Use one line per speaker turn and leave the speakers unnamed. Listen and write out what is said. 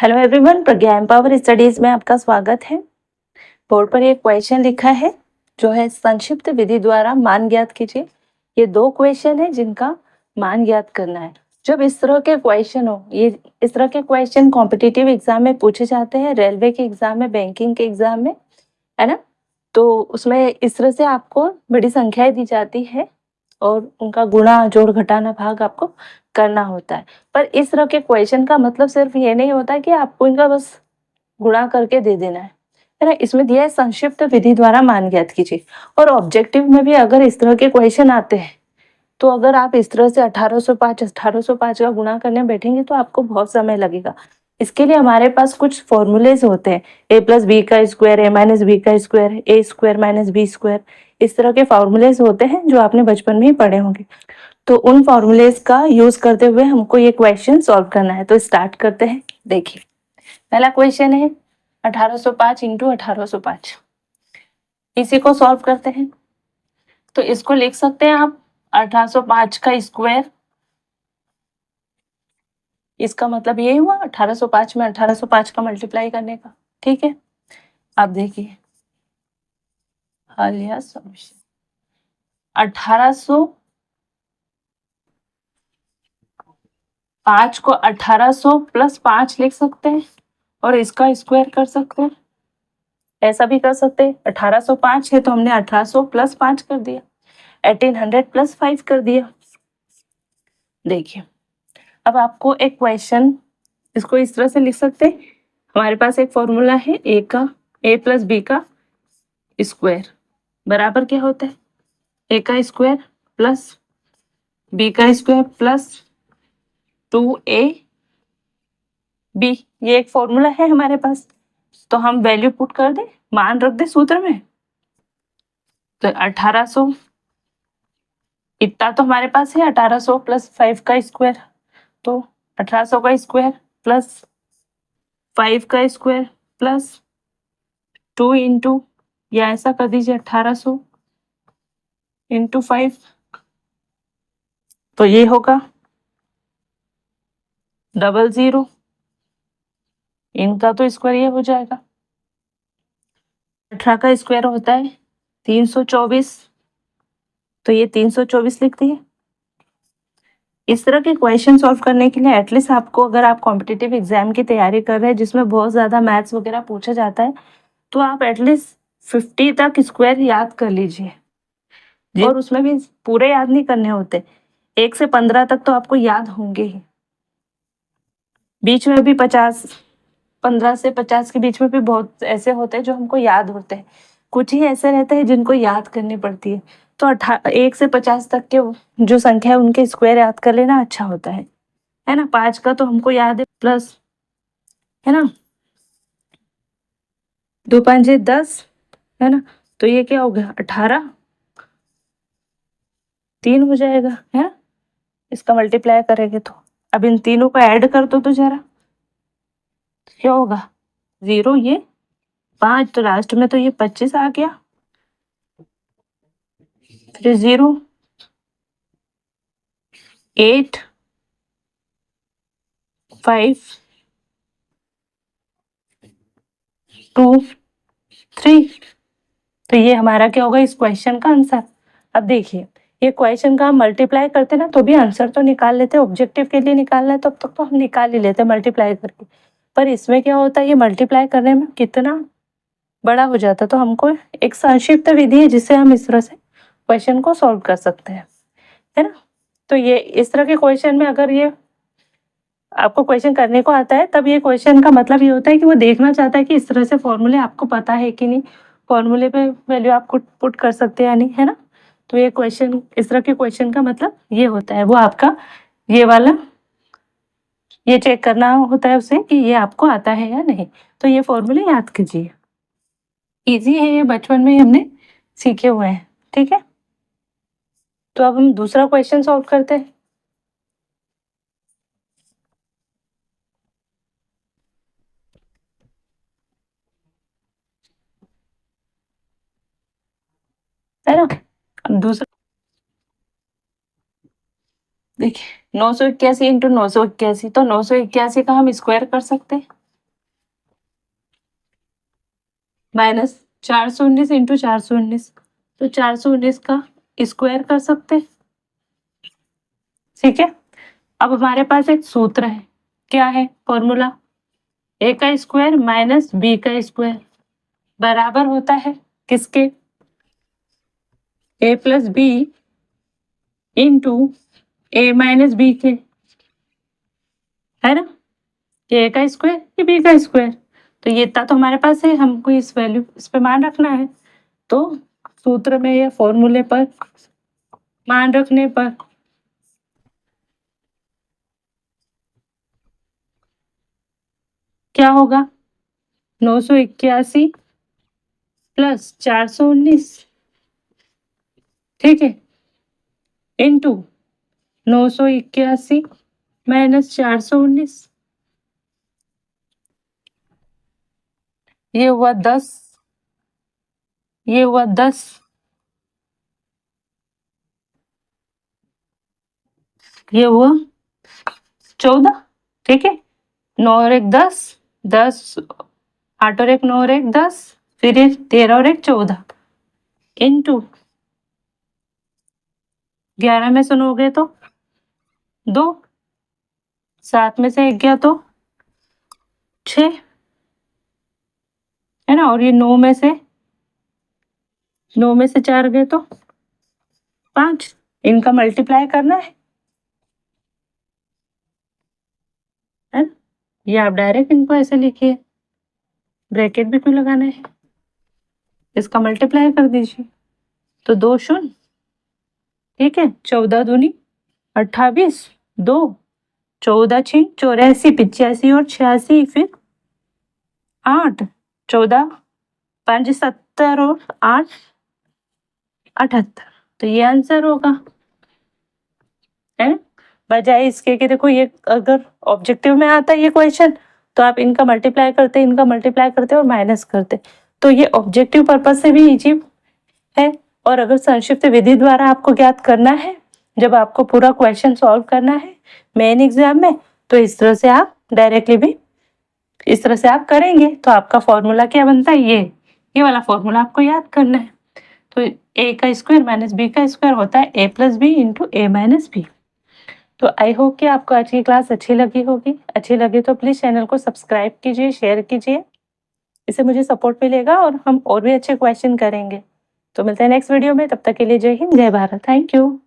Hello everyone, प्रज्ञा empower studies में आपका स्वागत है। बोर्ड पर एक क्वेश्चन लिखा है जो है संक्षिप्त विधि द्वारा मान ज्ञात कीजिए। ये दो क्वेश्चन है जिनका मान ज्ञात करना है। जब इस तरह के क्वेश्चन हो, ये इस तरह के क्वेश्चन कॉम्पिटिटिव एग्जाम में पूछे जाते हैं, रेलवे के एग्जाम में, बैंकिंग के एग्जाम में, है ना। तो उसमें इस तरह से आपको बड़ी संख्याएं दी जाती है और उनका गुणा जोड़ घटाना भाग आपको करना होता है। पर इस तरह के क्वेश्चन का मतलब सिर्फ ये नहीं होता कि आपको इनका बस गुणा करके दे देना है ना। इसमें दिया है संक्षिप्त विधि द्वारा मान ज्ञात कीजिए। और ऑब्जेक्टिव में भी अगर इस तरह के क्वेश्चन आते हैं तो अगर आप इस तरह से 1805 का गुणा करने बैठेंगे तो आपको बहुत समय लगेगा। इसके लिए हमारे पास कुछ फॉर्मूलेज होते हैं, ए प्लस बी का स्क्वायर, ए माइनस बी का स्क्वायर, ए स्क्वायर माइनस बी स्क्वायर। इस तरह के फॉर्मूलेज होते हैं जो आपने बचपन में ही पढ़े होंगे। तो उन फॉर्मूलेज का यूज करते हुए हमको ये क्वेश्चन सॉल्व करना है। तो स्टार्ट करते हैं। देखिए, पहला क्वेश्चन है 1805 इंटू 1805। इसी को सॉल्व करते हैं। तो इसको लिख सकते हैं आप 1805 का स्क्वायर। इसका मतलब ये हुआ 1805 में 1805 का मल्टीप्लाई करने का। ठीक है, अब देखिए हल या सॉल्यूशन। 1805 को 1800 प्लस 5 लिख सकते हैं और इसका स्क्वायर कर सकते हैं। ऐसा भी कर सकते हैं, 1805 है तो हमने 1800 प्लस 5 कर दिया, 1800 प्लस 5 कर दिया। देखिए, अब आपको एक क्वेश्चन, इसको इस तरह से लिख सकते हैं। हमारे पास एक फॉर्मूला है ए का, ए प्लस बी का स्क्वायर बराबर क्या होता है, ए का स्क्वायर प्लस बी का स्क्वायर प्लस 2ab। ये एक फॉर्मूला है हमारे पास। तो हम वैल्यू पुट कर दें, मान रख दे सूत्र में। तो 1800 इतना तो हमारे पास है, 1800 प्लस 5 का स्क्वायर, तो 1800 का स्क्वायर प्लस 5 का स्क्वायर प्लस 2 इंटू, या ऐसा कर दीजिए 1800 इंटू 5। तो ये होगा 00, इनका तो स्क्वायर ये हो जाएगा। 18 का स्क्वायर होता है 324, तो ये 324 लिख दिए। इस तरह के क्वेश्चन सॉल्व करने के लिए एटलीस्ट आपको, अगर आप कॉम्पिटिटिव एग्जाम की तैयारी कर रहे हैं जिसमें बहुत ज़्यादा मैथ्स वगैरह पूछा जाता है, तो आप एटलीस्ट 50 तक स्क्वायर याद कर लीजिए। और उसमें भी पूरे याद नहीं करने होते, 1 से 15 तक तो आपको याद होंगे ही। बीच में भी 50, 15 से 50 के बीच में भी बहुत ऐसे होते हैं जो हमको याद होते हैं। कुछ ही ऐसे रहते हैं जिनको याद करनी पड़ती है। तो 1 से 50 तक के जो संख्या है उनके स्क्वायर याद कर लेना अच्छा होता है ना। 5 का तो हमको याद है, प्लस, है ना, 2 5 10, है ना। तो ये क्या हो गया, 18, 3 हो जाएगा, है ना। इसका मल्टीप्लाई करेंगे तो अब इन तीनों को ऐड कर दो तो जरा, क्या होगा 0, ये 5, तो लास्ट में तो ये 25 आ गया। फिर 0, 8, 5, 2, 3। तो ये हमारा क्या होगा इस क्वेश्चन का आंसर। अब देखिए, ये क्वेश्चन का हम मल्टीप्लाई करते ना तो भी आंसर तो निकाल लेते। ऑब्जेक्टिव के लिए निकालना है तब तक तो हम निकाल ही लेते मल्टीप्लाई करके। पर इसमें क्या होता है, ये मल्टीप्लाई करने में कितना बड़ा हो जाता है। तो हमको एक संक्षिप्त विधि है जिससे हम इस तरह से क्वेश्चन को सॉल्व कर सकते हैं, है ना। तो ये इस तरह के क्वेश्चन में अगर ये आपको क्वेश्चन करने को आता है तब ये क्वेश्चन का मतलब ये होता है कि वो देखना चाहता है कि इस तरह से फॉर्मूले आपको पता है कि नहीं, फॉर्मूले पे वैल्यू आप पुट कर सकते हैं या नहीं, है ना। तो ये क्वेश्चन, इस तरह के क्वेश्चन का मतलब ये होता है, वो आपका ये वाला, ये चेक करना होता है उसे कि ये आपको आता है या नहीं। तो ये फॉर्मूले याद कीजिए, इजी है, ये बचपन में ही हमने सीखे हुए हैं। ठीक है, तो अब हम दूसरा क्वेश्चन सॉल्व करते हैं। है ना। अब दूसरा देखिए, 981 इंटू 981, तो 981 का हम स्क्वायर कर सकते हैं। माइनस 419 इंटू 419, तो 419 का स्क्वायर कर सकते हैं। ठीक है, अब हमारे पास एक सूत्र है, क्या है फॉर्मूला, ए का स्क्वायर माइनस बी का स्क्वायर बराबर होता है किसके, ए प्लस बी इंटू ए माइनस बी के, है ना, ए का स्क्वायर ये बी का स्क्वायर, तो ये इतना तो हमारे पास है, हमको इस वैल्यू इस पे मान रखना है। तो सूत्र में या फॉर्मूले पर मान रखने पर क्या होगा, 981 प्लस 419, ठीक है, इंटू 981 माइनस 419, ये हुआ 10, ये हुआ 10, ये हुआ 14, ठीक है, 9 और 1 10, 10 8 और 1 9 और 1 10, फिर ये 13 और 1 14, इंटू 11 में से 9 गए तो 2, 7 में से 1 गया तो 6, है ना, और ये 9 में से 4 गए तो 5, इनका मल्टीप्लाई करना है ना, ये आप डायरेक्ट इनको ऐसे लिखिए, ब्रैकेट भी क्यों लगाना है, इसका मल्टीप्लाई कर दीजिए, तो 2 शून्य, ठीक है, 14 दूनी 28, 2 14 6 84, 85 और 86, फिर 8 14 5 70 और 8 78, तो ये आंसर होगा, है, बजाय इसके कि देखो ये अगर ऑब्जेक्टिव में आता है ये क्वेश्चन तो आप इनका मल्टीप्लाई करते, इनका मल्टीप्लाई करते और माइनस करते, तो ये ऑब्जेक्टिव पर्पज से भी इजी है। और अगर संक्षिप्त विधि द्वारा आपको ज्ञात करना है, जब आपको पूरा क्वेश्चन सॉल्व करना है मेन एग्जाम में, तो इस तरह से आप डायरेक्टली भी इस तरह से आप करेंगे, तो आपका फॉर्मूला क्या बनता है, ये वाला फॉर्मूला आपको याद करना है। तो ए का स्क्वायर माइनस बी का स्क्वायर होता है ए प्लस बी इंटू ए माइनस बी। तो आई होप कि आपको आज की क्लास अच्छी लगी होगी, अच्छी लगी तो प्लीज़ चैनल को सब्सक्राइब कीजिए, शेयर कीजिए, इससे मुझे सपोर्ट मिलेगा और हम और भी अच्छे क्वेश्चन करेंगे। तो मिलते हैं नेक्स्ट वीडियो में, तब तक के लिए जय हिंद जय भारत, थैंक यू।